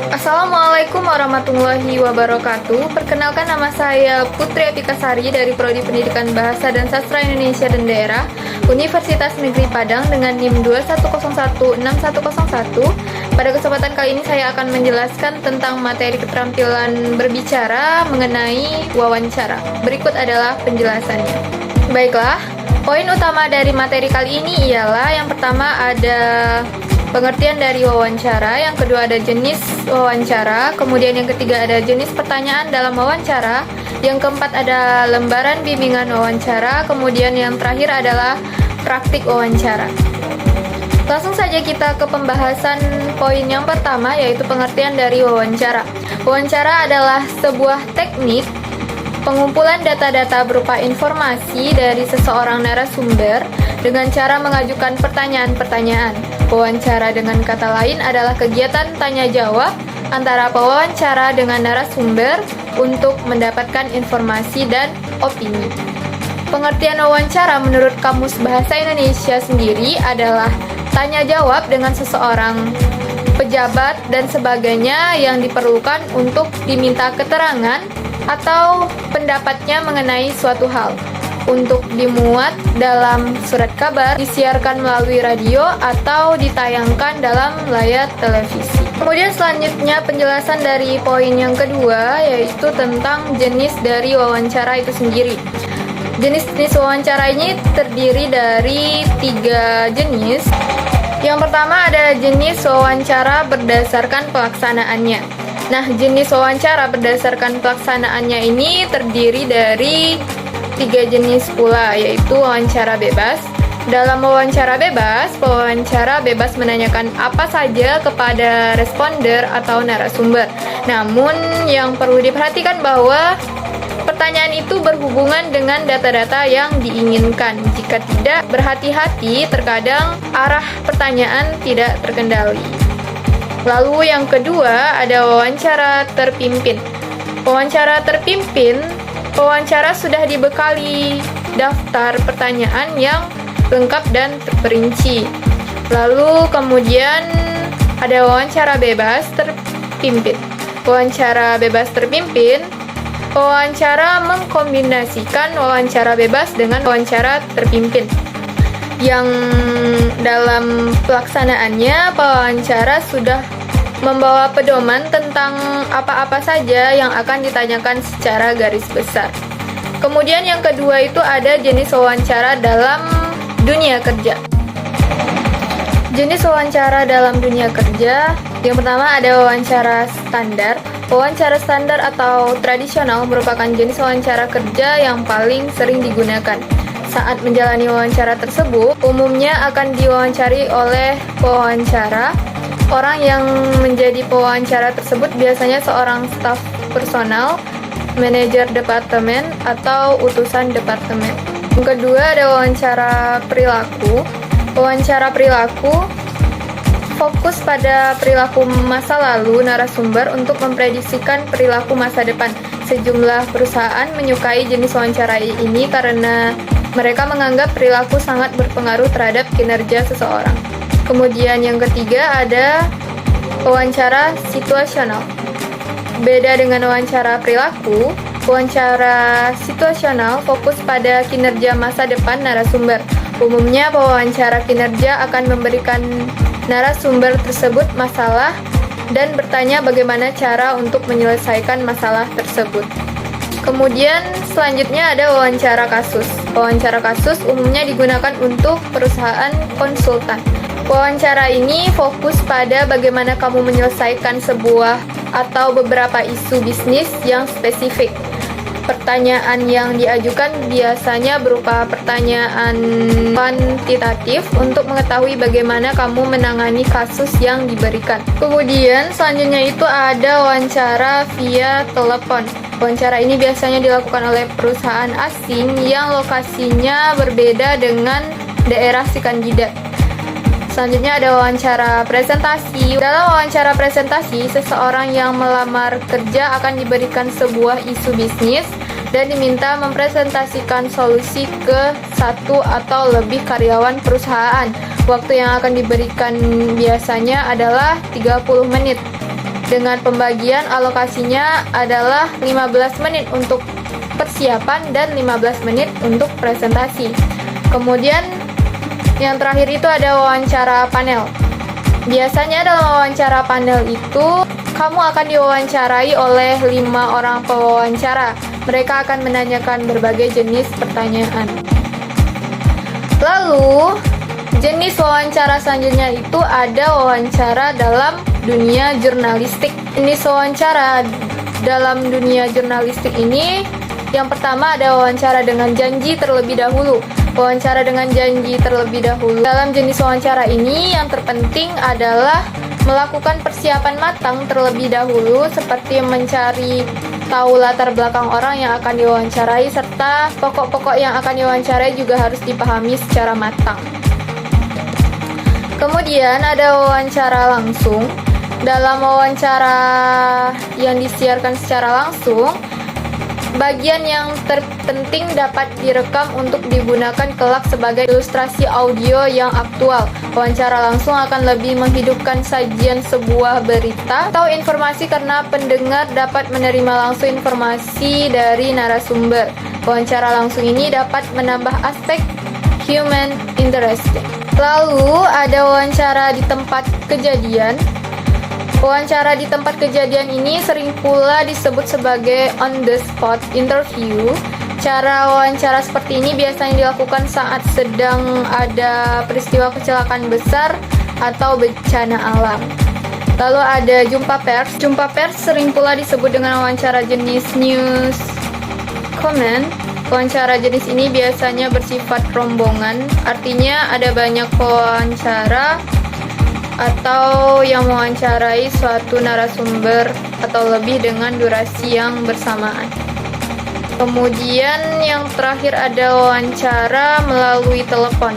Assalamualaikum warahmatullahi wabarakatuh. Perkenalkan, nama saya Putri Apikasari dari Prodi Pendidikan Bahasa dan Sastra Indonesia dan Daerah Universitas Negeri Padang dengan NIM 21016101. Pada kesempatan kali ini saya akan menjelaskan tentang materi keterampilan berbicara mengenai wawancara. Berikut adalah penjelasannya. Baiklah, poin utama dari materi kali ini ialah yang pertama ada pengertian dari wawancara, yang kedua ada jenis wawancara, kemudian yang ketiga ada jenis pertanyaan dalam wawancara, yang keempat ada lembaran bimbingan wawancara, kemudian yang terakhir adalah praktik wawancara. Langsung saja kita ke pembahasan poin yang pertama, yaitu pengertian dari wawancara. Wawancara adalah sebuah teknik pengumpulan data-data berupa informasi dari seseorang narasumber dengan cara mengajukan pertanyaan-pertanyaan. Wawancara dengan kata lain adalah kegiatan tanya-jawab antara pewawancara dengan narasumber untuk mendapatkan informasi dan opini. Pengertian wawancara menurut Kamus Bahasa Indonesia sendiri adalah tanya-jawab dengan seseorang, pejabat, dan sebagainya yang diperlukan untuk diminta keterangan atau pendapatnya mengenai suatu hal, untuk dimuat dalam surat kabar, disiarkan melalui radio, atau ditayangkan dalam layar televisi. Kemudian selanjutnya penjelasan dari poin yang kedua, yaitu tentang jenis dari wawancara itu sendiri. Jenis-jenis wawancara ini terdiri dari 3 jenis. Yang pertama ada jenis wawancara berdasarkan pelaksanaannya. Nah, jenis wawancara berdasarkan pelaksanaannya ini terdiri dari 3 jenis pula, yaitu wawancara bebas. Dalam wawancara bebas, pewawancara bebas menanyakan apa saja kepada responder atau narasumber. Namun, yang perlu diperhatikan bahwa pertanyaan itu berhubungan dengan data-data yang diinginkan. Jika tidak berhati-hati, terkadang arah pertanyaan tidak terkendali. Lalu yang kedua ada wawancara terpimpin. Wawancara terpimpin, pewawancara sudah dibekali daftar pertanyaan yang lengkap dan terperinci. Lalu kemudian ada wawancara bebas terpimpin. Wawancara bebas terpimpin, pewawancara mengkombinasikan wawancara bebas dengan wawancara terpimpin, yang dalam pelaksanaannya pewawancara sudah membawa pedoman tentang apa-apa saja yang akan ditanyakan secara garis besar. Kemudian yang kedua itu ada jenis wawancara dalam dunia kerja. Jenis wawancara dalam dunia kerja, yang pertama ada wawancara standar. Wawancara standar atau tradisional merupakan jenis wawancara kerja yang paling sering digunakan. Saat menjalani wawancara tersebut, umumnya akan diwawancari oleh pewawancara. Orang yang menjadi pewawancara tersebut biasanya seorang staf personal, manajer departemen, atau utusan departemen. Yang kedua ada wawancara perilaku. Wawancara perilaku fokus pada perilaku masa lalu narasumber untuk memprediksikan perilaku masa depan. Sejumlah perusahaan menyukai jenis wawancara ini karena mereka menganggap perilaku sangat berpengaruh terhadap kinerja seseorang. Kemudian yang ketiga ada wawancara situasional. Beda dengan wawancara perilaku, wawancara situasional fokus pada kinerja masa depan narasumber. Umumnya pewawancara kinerja akan memberikan narasumber tersebut masalah dan bertanya bagaimana cara untuk menyelesaikan masalah tersebut. Kemudian selanjutnya ada wawancara kasus. Wawancara kasus umumnya digunakan untuk perusahaan konsultan. Wawancara ini fokus pada bagaimana kamu menyelesaikan sebuah atau beberapa isu bisnis yang spesifik. Pertanyaan yang diajukan biasanya berupa pertanyaan kuantitatif untuk mengetahui bagaimana kamu menangani kasus yang diberikan. Kemudian selanjutnya itu ada wawancara via telepon. Wawancara ini biasanya dilakukan oleh perusahaan asing yang lokasinya berbeda dengan daerah si kandidat. Selanjutnya ada wawancara presentasi. Dalam wawancara presentasi, seseorang yang melamar kerja akan diberikan sebuah isu bisnis dan diminta mempresentasikan solusi ke satu atau lebih karyawan perusahaan. Waktu yang akan diberikan biasanya adalah 30 menit. Dengan pembagian alokasinya adalah 15 menit untuk persiapan dan 15 menit untuk presentasi. Kemudian yang terakhir itu ada wawancara panel. Biasanya dalam wawancara panel itu kamu akan diwawancarai oleh 5 orang pewawancara. Mereka akan menanyakan berbagai jenis pertanyaan. Lalu, jenis wawancara selanjutnya itu ada wawancara dalam dunia jurnalistik. Jenis wawancara dalam dunia jurnalistik ini, yang pertama ada wawancara dengan janji terlebih dahulu. Wawancara dengan janji terlebih dahulu. Dalam jenis wawancara ini, yang terpenting adalah melakukan persiapan matang terlebih dahulu, seperti mencari tahu latar belakang orang yang akan diwawancarai, serta pokok-pokok yang akan diwawancarai juga harus dipahami secara matang. Kemudian ada wawancara langsung. Dalam wawancara yang disiarkan secara langsung, bagian yang terpenting dapat direkam untuk digunakan kelak sebagai ilustrasi audio yang aktual. Wawancara langsung akan lebih menghidupkan sajian sebuah berita atau informasi karena pendengar dapat menerima langsung informasi dari narasumber. Wawancara langsung ini dapat menambah aspek human interest. Lalu ada wawancara di tempat kejadian. Wawancara di tempat kejadian ini sering pula disebut sebagai on-the-spot interview. Cara wawancara seperti ini biasanya dilakukan saat sedang ada peristiwa kecelakaan besar atau bencana alam. Lalu ada jumpa pers. Jumpa pers sering pula disebut dengan wawancara jenis news comment. Wawancara jenis ini biasanya bersifat rombongan, artinya ada banyak pewawancara atau yang mewawancarai suatu narasumber atau lebih dengan durasi yang bersamaan. Kemudian yang terakhir ada wawancara melalui telepon.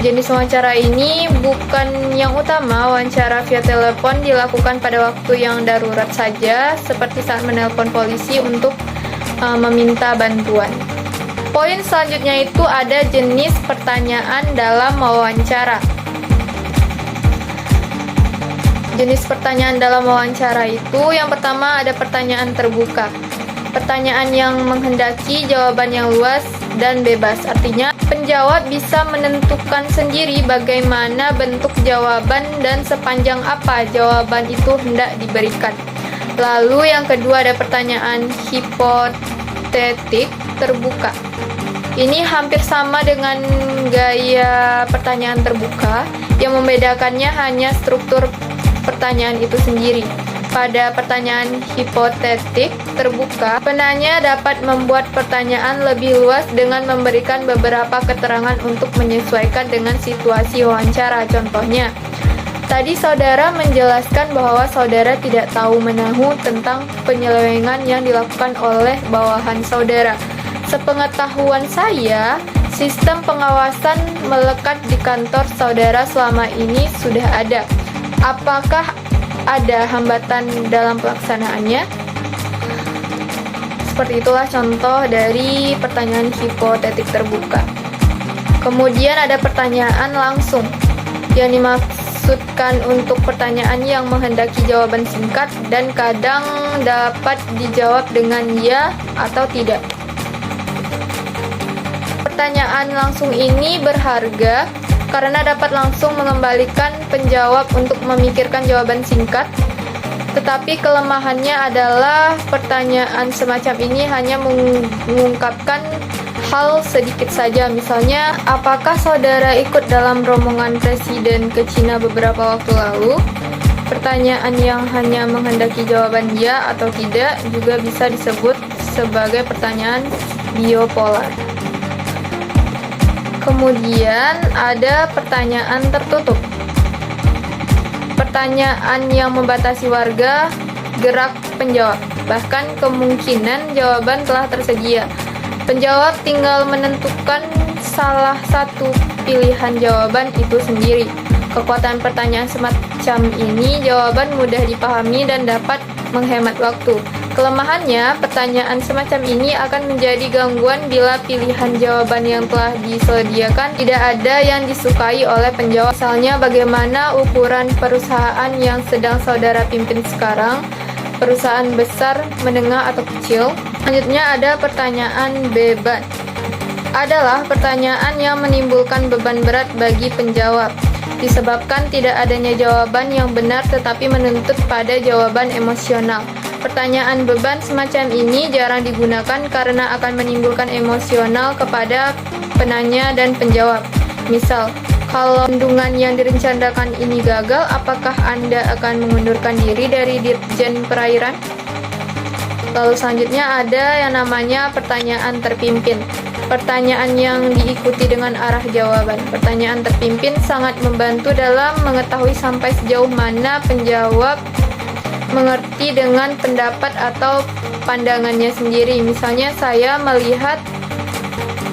Jenis wawancara ini bukan yang utama. Wawancara via telepon dilakukan pada waktu yang darurat saja, seperti saat menelpon polisi untuk meminta bantuan. Poin selanjutnya itu ada jenis pertanyaan dalam wawancara. Jenis pertanyaan dalam wawancara itu, yang pertama ada pertanyaan terbuka. Pertanyaan yang menghendaki jawaban yang luas dan bebas. Artinya, penjawab bisa menentukan sendiri bagaimana bentuk jawaban dan sepanjang apa jawaban itu hendak diberikan. Lalu yang kedua ada pertanyaan hipotetik terbuka. Ini hampir sama dengan gaya pertanyaan terbuka, yang membedakannya hanya struktur pertanyaan itu sendiri. Pada pertanyaan hipotetik terbuka, penanya dapat membuat pertanyaan lebih luas dengan memberikan beberapa keterangan untuk menyesuaikan dengan situasi wawancara. Contohnya, tadi saudara menjelaskan bahwa saudara tidak tahu menahu tentang penyelewengan yang dilakukan oleh bawahan saudara. Sepengetahuan saya, sistem pengawasan melekat di kantor saudara selama ini sudah ada. Apakah ada hambatan dalam pelaksanaannya? Seperti itulah contoh dari pertanyaan hipotetik terbuka. Kemudian ada pertanyaan langsung, yang dimaksudkan untuk pertanyaan yang menghendaki jawaban singkat dan kadang dapat dijawab dengan ya atau tidak. Pertanyaan langsung ini berharga karena dapat langsung mengembalikan penjawab untuk memikirkan jawaban singkat. Tetapi kelemahannya adalah pertanyaan semacam ini hanya mengungkapkan hal sedikit saja. Misalnya, apakah saudara ikut dalam rombongan presiden ke Cina beberapa waktu lalu? Pertanyaan yang hanya menghendaki jawaban ya atau tidak juga bisa disebut sebagai pertanyaan biopolar. Kemudian ada pertanyaan tertutup. Pertanyaan yang membatasi warga gerak penjawab, bahkan kemungkinan jawaban telah tersedia. Penjawab tinggal menentukan salah satu pilihan jawaban itu sendiri. Kekuatan pertanyaan semacam ini, jawaban mudah dipahami dan dapat menghemat waktu. Kelemahannya, pertanyaan semacam ini akan menjadi gangguan bila pilihan jawaban yang telah disediakan tidak ada yang disukai oleh penjawab. Misalnya, bagaimana ukuran perusahaan yang sedang saudara pimpin sekarang? Perusahaan besar, menengah, atau kecil? Selanjutnya ada pertanyaan beban. Adalah pertanyaan yang menimbulkan beban berat bagi penjawab, disebabkan tidak adanya jawaban yang benar tetapi menuntut pada jawaban emosional. Pertanyaan beban semacam ini jarang digunakan karena akan menimbulkan emosional kepada penanya dan penjawab. Misal, kalau bendungan yang direncanakan ini gagal, apakah Anda akan mengundurkan diri dari Dirjen Perairan? Lalu selanjutnya ada yang namanya pertanyaan terpimpin. Pertanyaan yang diikuti dengan arah jawaban. Pertanyaan terpimpin sangat membantu dalam mengetahui sampai sejauh mana penjawab mengerti dengan pendapat atau pandangannya sendiri. Misalnya, saya melihat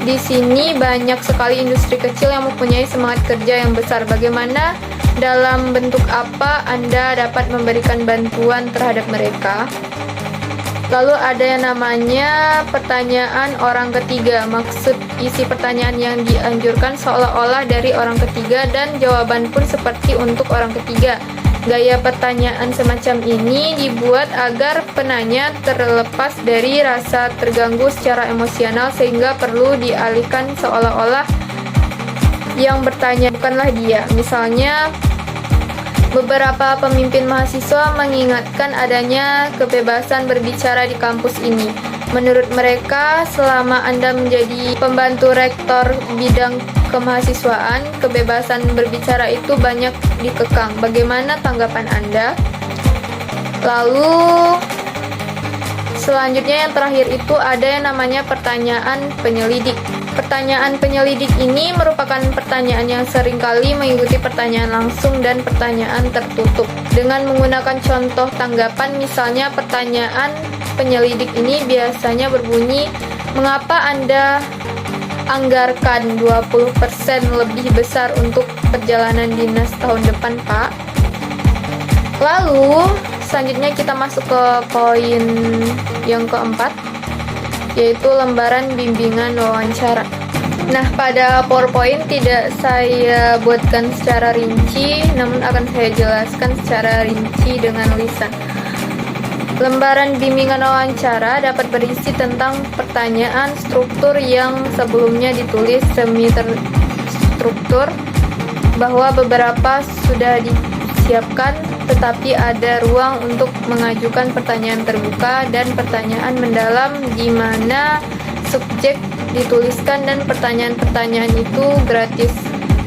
di sini banyak sekali industri kecil yang mempunyai semangat kerja yang besar. Bagaimana, dalam bentuk apa Anda dapat memberikan bantuan terhadap mereka? Lalu ada yang namanya pertanyaan orang ketiga. Maksud isi pertanyaan yang dianjurkan seolah-olah dari orang ketiga dan jawaban pun seperti untuk orang ketiga. Gaya pertanyaan semacam ini dibuat agar penanya terlepas dari rasa terganggu secara emosional sehingga perlu dialihkan seolah-olah yang bertanya bukanlah dia. Misalnya, beberapa pemimpin mahasiswa mengingatkan adanya kebebasan berbicara di kampus ini. Menurut mereka, selama Anda menjadi pembantu rektor bidang kemahasiswaan, kebebasan berbicara itu banyak dikekang. Bagaimana tanggapan Anda? Lalu, selanjutnya yang terakhir itu ada yang namanya pertanyaan penyelidik. Pertanyaan penyelidik ini merupakan pertanyaan yang seringkali mengikuti pertanyaan langsung dan pertanyaan tertutup. Dengan menggunakan contoh tanggapan, misalnya pertanyaan penyelidik ini biasanya berbunyi, mengapa Anda anggarkan 20% lebih besar untuk perjalanan dinas tahun depan, Pak? Lalu, selanjutnya kita masuk ke poin yang keempat, yaitu lembaran bimbingan wawancara. Nah, pada PowerPoint tidak saya buatkan secara rinci, namun akan saya jelaskan secara rinci dengan lisan. Lembaran bimbingan wawancara dapat berisi tentang pertanyaan struktur yang sebelumnya ditulis semi terstruktur, bahwa beberapa sudah disiapkan, tetapi ada ruang untuk mengajukan pertanyaan terbuka dan pertanyaan mendalam di mana subjek dituliskan dan pertanyaan-pertanyaan itu gratis.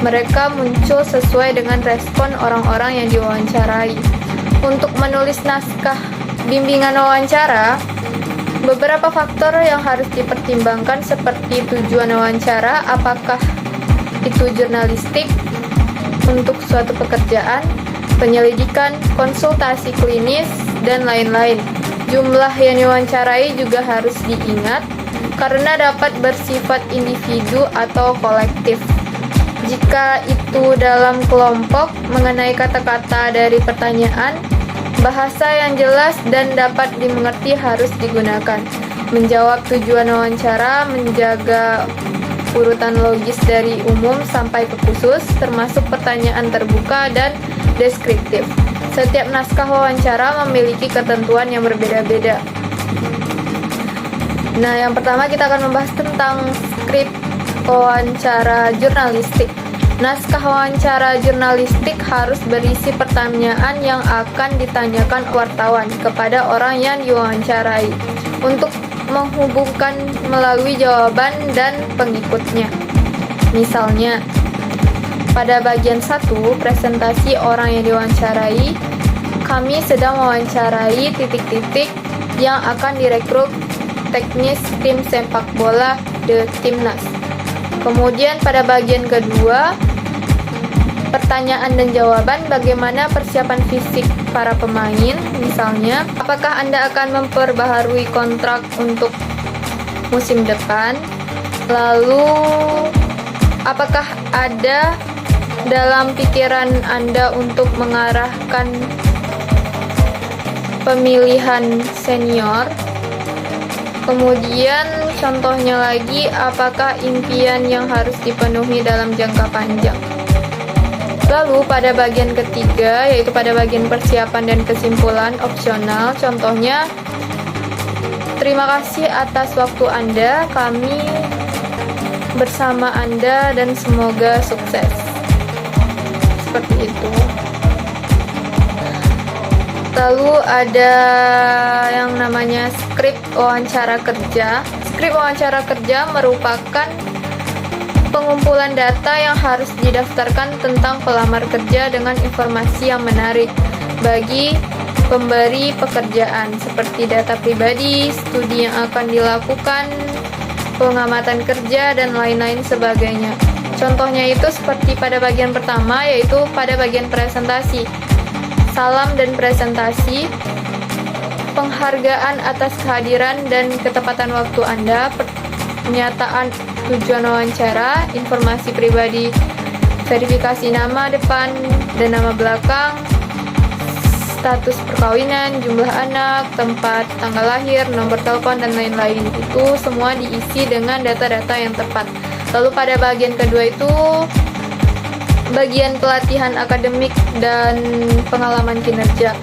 Mereka muncul sesuai dengan respon orang-orang yang diwawancarai. Untuk menulis naskah bimbingan wawancara, beberapa faktor yang harus dipertimbangkan seperti tujuan wawancara, apakah itu jurnalistik untuk suatu pekerjaan, penyelidikan, konsultasi klinis, dan lain-lain. Jumlah yang diwawancarai juga harus diingat karena dapat bersifat individu atau kolektif. Jika itu dalam kelompok, mengenai kata-kata dari pertanyaan, bahasa yang jelas dan dapat dimengerti harus digunakan. Menjawab tujuan wawancara, menjaga urutan logis dari umum sampai ke khusus, termasuk pertanyaan terbuka dan deskriptif. Setiap naskah wawancara memiliki ketentuan yang berbeda-beda. Nah, yang pertama kita akan membahas tentang skrip wawancara jurnalistik. Naskah wawancara jurnalistik harus berisi pertanyaan yang akan ditanyakan wartawan kepada orang yang diwawancarai untuk menghubungkan melalui jawaban dan pengikutnya. Misalnya, pada bagian 1, presentasi orang yang diwawancarai, kami sedang mewawancarai titik-titik yang akan direkrut teknis tim sepak bola The Timnas. Kemudian pada bagian kedua, pertanyaan dan jawaban, bagaimana persiapan fisik para pemain, misalnya, apakah Anda akan memperbaharui kontrak untuk musim depan? Lalu, apakah ada dalam pikiran Anda untuk mengarahkan pemilihan senior. Kemudian contohnya lagi, apakah impian yang harus dipenuhi dalam jangka panjang. Lalu pada bagian ketiga, yaitu pada bagian persiapan dan kesimpulan opsional, contohnya, terima kasih atas waktu Anda, kami bersama Anda dan semoga sukses. Seperti itu. Lalu ada yang namanya skrip wawancara kerja. Skrip wawancara kerja merupakan pengumpulan data yang harus didaftarkan tentang pelamar kerja dengan informasi yang menarik bagi pemberi pekerjaan, seperti data pribadi, studi yang akan dilakukan, pengamatan kerja, dan lain-lain sebagainya. Contohnya itu seperti pada bagian pertama, yaitu pada bagian presentasi. Salam dan presentasi, penghargaan atas kehadiran dan ketepatan waktu Anda, pernyataan tujuan wawancara, informasi pribadi, verifikasi nama depan dan nama belakang, status perkawinan, jumlah anak, tempat tanggal lahir, nomor telepon, dan lain-lain. Itu semua diisi dengan data-data yang tepat. Lalu pada bagian kedua itu bagian pelatihan akademik dan pengalaman kinerja.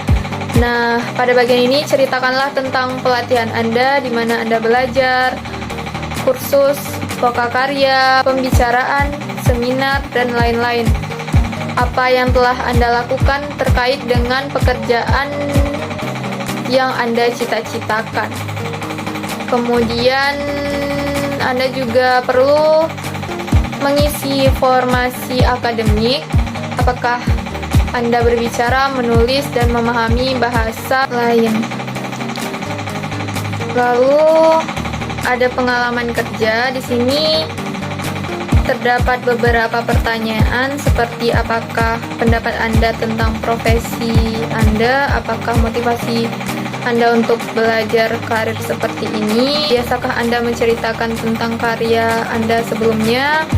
Nah, pada bagian ini ceritakanlah tentang pelatihan Anda, di mana Anda belajar, kursus, lokakarya, pembicaraan, seminar, dan lain-lain. Apa yang telah Anda lakukan terkait dengan pekerjaan yang Anda cita-citakan. Kemudian Anda juga perlu mengisi formasi akademik, apakah Anda berbicara, menulis, dan memahami bahasa lain. Lalu ada pengalaman kerja. Di sini terdapat beberapa pertanyaan seperti apakah pendapat Anda tentang profesi Anda, apakah motivasi Anda untuk belajar karir seperti ini, biasakah Anda menceritakan tentang karya Anda sebelumnya.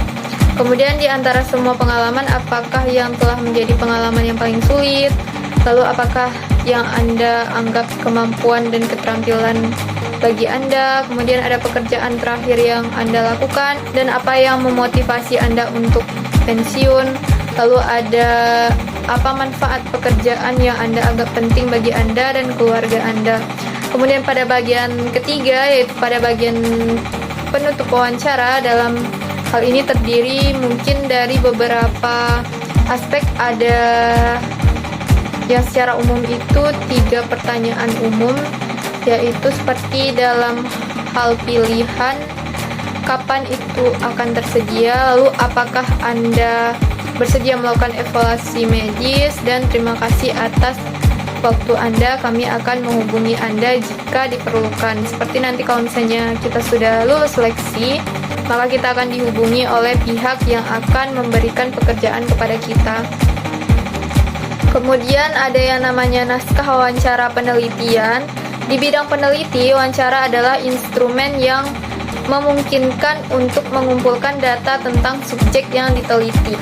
Kemudian di antara semua pengalaman, apakah yang telah menjadi pengalaman yang paling sulit? Lalu apakah yang Anda anggap kemampuan dan keterampilan bagi Anda? Kemudian ada pekerjaan terakhir yang Anda lakukan dan apa yang memotivasi Anda untuk pensiun? Lalu ada apa manfaat pekerjaan yang Anda anggap penting bagi Anda dan keluarga Anda? Kemudian pada bagian ketiga, yaitu pada bagian penutup wawancara, dalam hal ini terdiri mungkin dari beberapa aspek. Ada yang secara umum itu 3 pertanyaan umum, yaitu seperti dalam hal pilihan, kapan itu akan tersedia, lalu apakah Anda bersedia melakukan evaluasi medis, dan terima kasih atas waktu Anda, kami akan menghubungi Anda jika diperlukan. Seperti nanti kalau misalnya kita sudah lulus seleksi, maka kita akan dihubungi oleh pihak yang akan memberikan pekerjaan kepada kita. Kemudian ada yang namanya naskah wawancara penelitian. Di bidang peneliti, wawancara adalah instrumen yang memungkinkan untuk mengumpulkan data tentang subjek yang diteliti.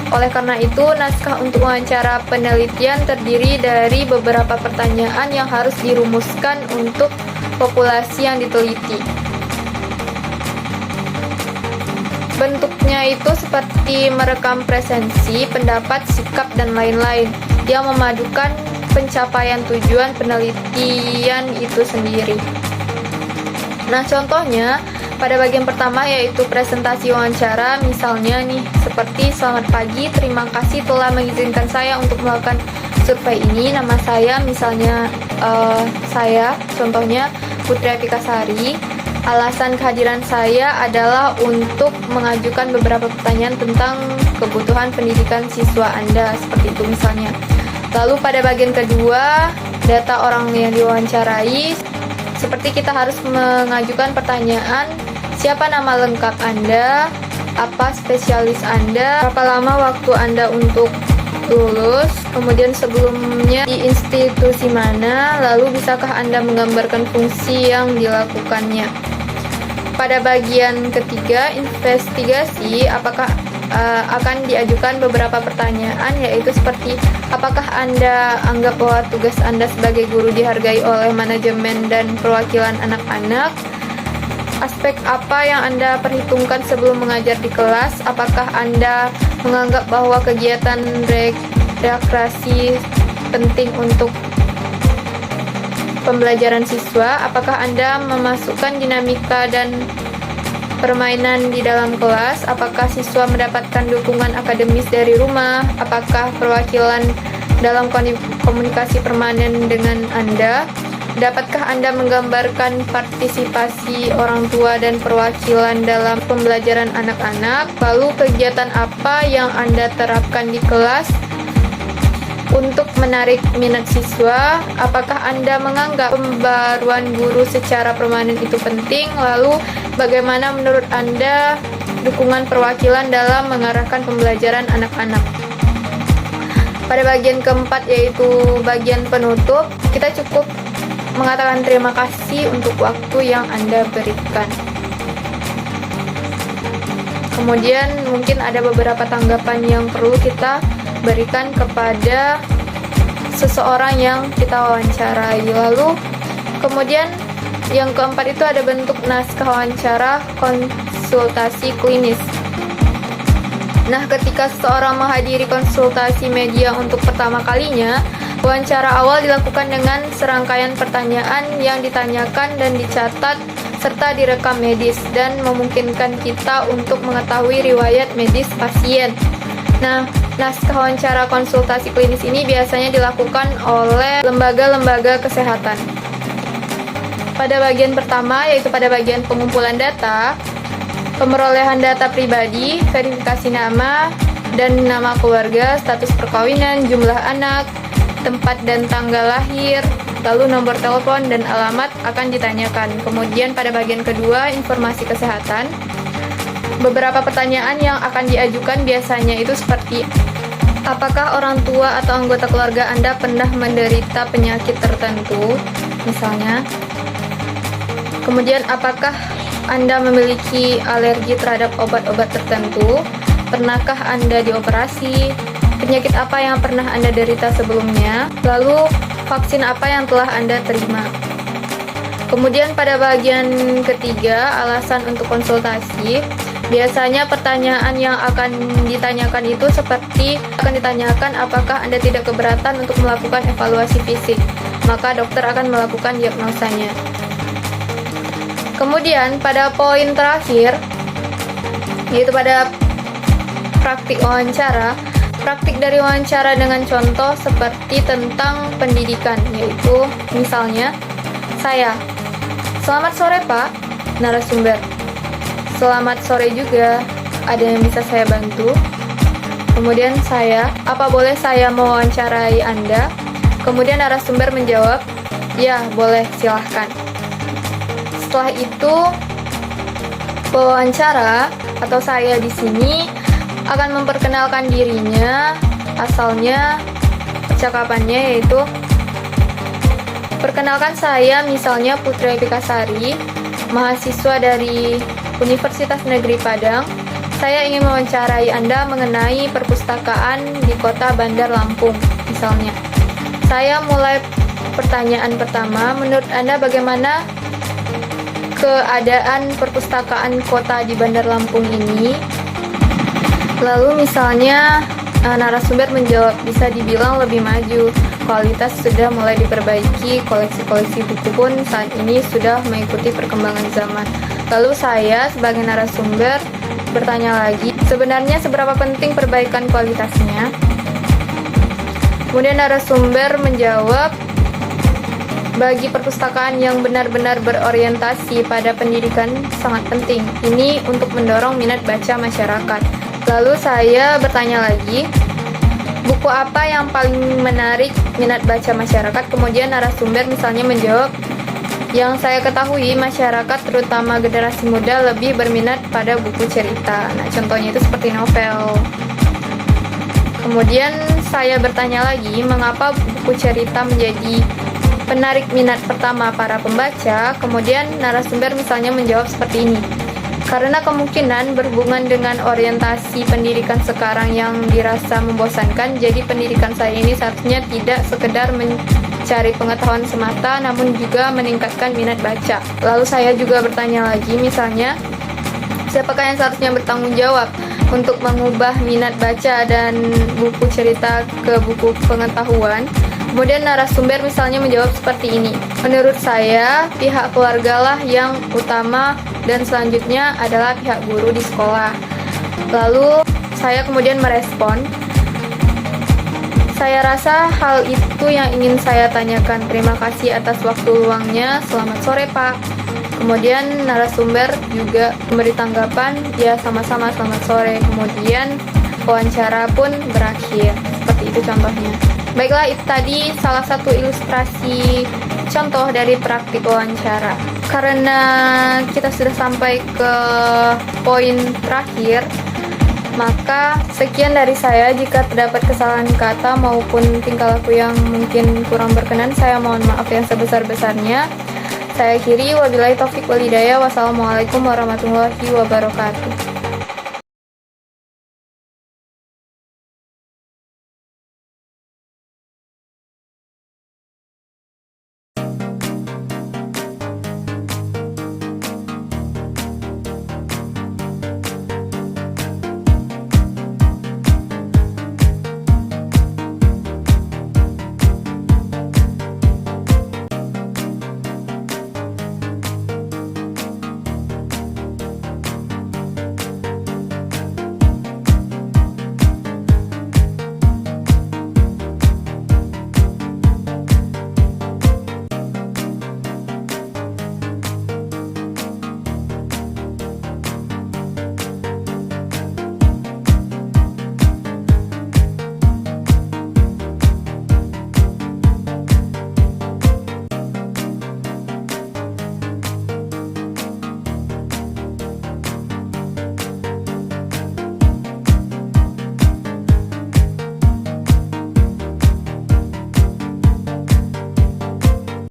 Oleh karena itu, naskah untuk wawancara penelitian terdiri dari beberapa pertanyaan yang harus dirumuskan untuk populasi yang diteliti. Bentuknya itu seperti merekam presensi, pendapat, sikap, dan lain-lain yang memadukan pencapaian tujuan penelitian itu sendiri. Nah, contohnya pada bagian pertama yaitu presentasi wawancara, misalnya nih seperti selamat pagi, terima kasih telah mengizinkan saya untuk melakukan survei ini. Nama saya misalnya saya contohnya Putri Apikasari. Alasan kehadiran saya adalah untuk mengajukan beberapa pertanyaan tentang kebutuhan pendidikan siswa Anda, seperti itu misalnya. Lalu pada bagian kedua, data orang yang diwawancarai, seperti kita harus mengajukan pertanyaan, siapa nama lengkap Anda, apa spesialis Anda, berapa lama waktu Anda untuk lulus, kemudian sebelumnya di institusi mana, lalu bisakah Anda menggambarkan fungsi yang dilakukannya. Pada bagian ketiga, investigasi, apakah akan diajukan beberapa pertanyaan, yaitu seperti apakah Anda anggap bahwa tugas Anda sebagai guru dihargai oleh manajemen dan perwakilan anak-anak? Aspek apa yang Anda perhitungkan sebelum mengajar di kelas? Apakah Anda menganggap bahwa kegiatan rekreasi penting untuk pembelajaran siswa? Apakah Anda memasukkan dinamika dan permainan di dalam kelas? Apakah siswa mendapatkan dukungan akademis dari rumah? Apakah perwakilan dalam komunikasi permanen dengan Anda? Dapatkah Anda menggambarkan partisipasi orang tua dan perwakilan dalam pembelajaran anak-anak? Lalu kegiatan apa yang Anda terapkan di kelas untuk menarik minat siswa? Apakah Anda menganggap pembaruan guru secara permanen itu penting? Lalu bagaimana menurut Anda dukungan perwakilan dalam mengarahkan pembelajaran anak-anak? Pada bagian keempat, yaitu bagian penutup, kita cukup mengatakan terima kasih untuk waktu yang Anda berikan. Kemudian mungkin ada beberapa tanggapan yang perlu kita berikan kepada seseorang yang kita wawancarai. Lalu kemudian yang keempat itu ada bentuk naskah wawancara konsultasi klinis. Nah, ketika seseorang menghadiri konsultasi media untuk pertama kalinya, wawancara awal dilakukan dengan serangkaian pertanyaan yang ditanyakan dan dicatat serta direkam medis dan memungkinkan kita untuk mengetahui riwayat medis pasien. Nah, naskah wawancara konsultasi klinis ini biasanya dilakukan oleh lembaga-lembaga kesehatan. Pada bagian pertama, yaitu pada bagian pengumpulan data, pemerolehan data pribadi, verifikasi nama dan nama keluarga, status perkawinan, jumlah anak, tempat dan tanggal lahir, lalu nomor telepon dan alamat akan ditanyakan. Kemudian pada bagian kedua, informasi kesehatan. Beberapa pertanyaan yang akan diajukan biasanya itu seperti apakah orang tua atau anggota keluarga Anda pernah menderita penyakit tertentu, misalnya. Kemudian apakah Anda memiliki alergi terhadap obat-obat tertentu? Pernahkah Anda dioperasi? Penyakit apa yang pernah Anda derita sebelumnya? Lalu, vaksin apa yang telah Anda terima? Kemudian pada bagian ketiga, alasan untuk konsultasi. Biasanya pertanyaan yang akan ditanyakan itu seperti akan ditanyakan apakah Anda tidak keberatan untuk melakukan evaluasi fisik. Maka dokter akan melakukan diagnosanya. Kemudian pada poin terakhir, yaitu pada praktik wawancara. Praktik dari wawancara dengan contoh seperti tentang pendidikan, yaitu misalnya saya, selamat sore Pak, narasumber. Selamat sore juga, ada yang bisa saya bantu? Kemudian saya, apa boleh saya mewawancarai Anda? Kemudian narasumber menjawab, ya boleh, silahkan. Setelah itu, pewawancara atau saya di sini akan memperkenalkan dirinya, asalnya, percakapannya yaitu perkenalkan saya misalnya Putri Epikasari, mahasiswa dari Universitas Negeri Padang. Saya ingin mewawancarai Anda mengenai perpustakaan di Kota Bandar Lampung, misalnya. Saya mulai pertanyaan pertama, menurut Anda bagaimana keadaan perpustakaan kota di Bandar Lampung ini? Lalu misalnya narasumber menjawab, bisa dibilang lebih maju, kualitas sudah mulai diperbaiki, koleksi-koleksi buku pun saat ini sudah mengikuti perkembangan zaman. Lalu saya sebagai narasumber bertanya lagi, sebenarnya seberapa penting perbaikan kualitasnya? Kemudian narasumber menjawab, bagi perpustakaan yang benar-benar berorientasi pada pendidikan sangat penting. Ini untuk mendorong minat baca masyarakat. Lalu saya bertanya lagi, buku apa yang paling menarik minat baca masyarakat? Kemudian narasumber misalnya menjawab, yang saya ketahui masyarakat terutama generasi muda lebih berminat pada buku cerita. Nah, contohnya itu seperti novel. Kemudian saya bertanya lagi, mengapa buku cerita menjadi penarik minat pertama para pembaca? Kemudian narasumber misalnya menjawab seperti ini, Karena kemungkinan berhubungan dengan orientasi pendidikan sekarang yang dirasa membosankan, jadi pendidikan saya ini seharusnya tidak sekedar mencari pengetahuan semata, namun juga meningkatkan minat baca. Lalu saya juga bertanya lagi, misalnya, siapakah yang seharusnya bertanggung jawab untuk mengubah minat baca dan buku cerita ke buku pengetahuan? Kemudian narasumber misalnya menjawab seperti ini. Menurut saya, pihak keluarga lah yang utama dan selanjutnya adalah pihak guru di sekolah. Lalu saya kemudian merespon, saya rasa hal itu yang ingin saya tanyakan. Terima kasih atas waktu luangnya. Selamat sore, Pak. Kemudian narasumber juga memberi tanggapan, ya sama-sama selamat sore. Kemudian wawancara pun berakhir. Seperti itu contohnya. Baiklah, itu tadi salah satu ilustrasi contoh dari praktik wawancara. Karena kita sudah sampai ke poin terakhir, maka sekian dari saya. Jika terdapat kesalahan kata maupun tingkah laku yang mungkin kurang berkenan, saya mohon maaf yang sebesar-besarnya. Saya akhiri, wabillahi taufik wal hidayah. Wassalamualaikum warahmatullahi wabarakatuh.